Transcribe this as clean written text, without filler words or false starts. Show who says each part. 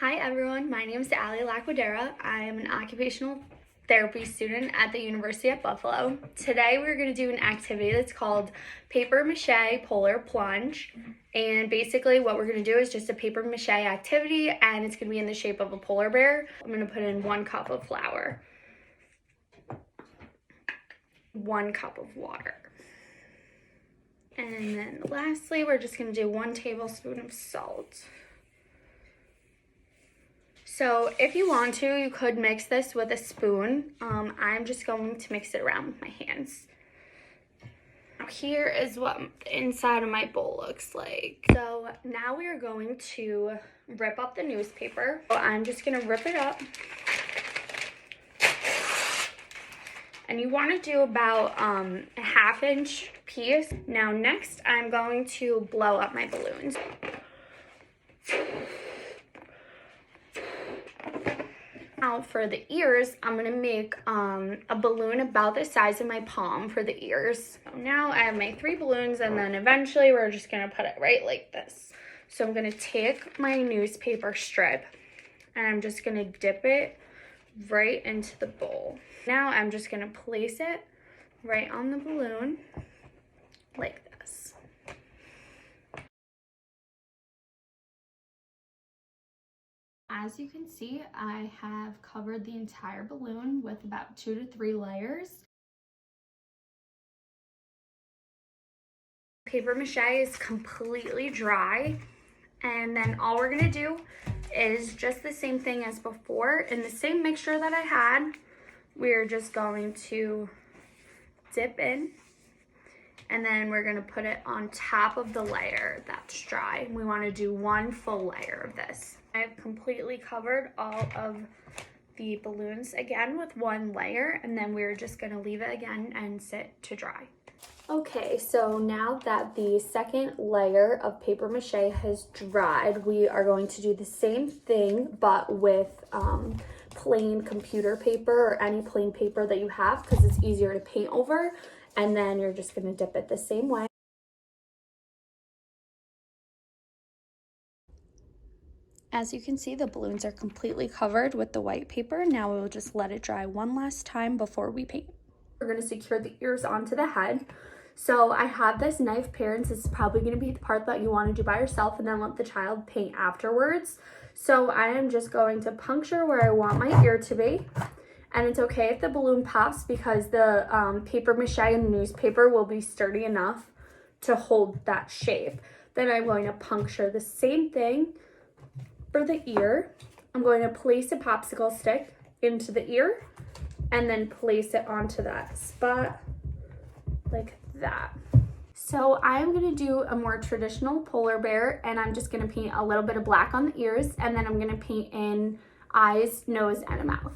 Speaker 1: Hi everyone, my name is Ali Laquadera. I am an occupational therapy student at the University of Buffalo. Today we're going to do an activity that's called paper mache polar plunge. And basically what we're going to do is just a paper mache activity, and it's going to be in the shape of a polar bear. I'm going to put in 1 cup of flour, 1 cup of water. And then lastly, we're just going to do 1 tablespoon of salt. So if you want to, you could mix this with a spoon. I'm just going to mix it around with my hands. Now here is what the inside of my bowl looks like. So now we are going to rip up the newspaper. So I'm just going to rip it up. And you want to do about a 1/2 inch piece. Now next, I'm going to blow up my balloons. Now for the ears, I'm going to make a balloon about the size of my palm for the ears. So now I have my 3 balloons, and then eventually we're just going to put it right like this. So I'm going to take my newspaper strip and I'm just going to dip it right into the bowl. Now I'm just going to place it right on the balloon like this. As you can see, I have covered the entire balloon with about 2 to 3 layers. Paper mache is completely dry, and then all we're gonna do is just the same thing as before. In the same mixture that I had, we're just going to dip in, and then we're gonna put it on top of the layer that's dry. We wanna do 1 full layer of this. I've completely covered all of the balloons again with 1 layer, and then we're just gonna leave it again and sit to dry. Okay, so now that the second layer of paper mache has dried, we are going to do the same thing, but with plain computer paper or any plain paper that you have, because it's easier to paint over. And then you're just gonna dip it the same way. As you can see, the balloons are completely covered with the white paper. Now we'll just let it dry one last time before we paint. We're gonna secure the ears onto the head. So I have this knife parents. This is probably gonna be the part that you wanna do by yourself and then let the child paint afterwards. So I am just going to puncture where I want my ear to be. And it's okay if the balloon pops, because the paper mache and the newspaper will be sturdy enough to hold that shape. Then I'm going to puncture the same thing for the ear. I'm going to place a popsicle stick into the ear and then place it onto that spot like that. So I'm going to do a more traditional polar bear, and I'm just going to paint a little bit of black on the ears, and then I'm going to paint in eyes, nose, and a mouth.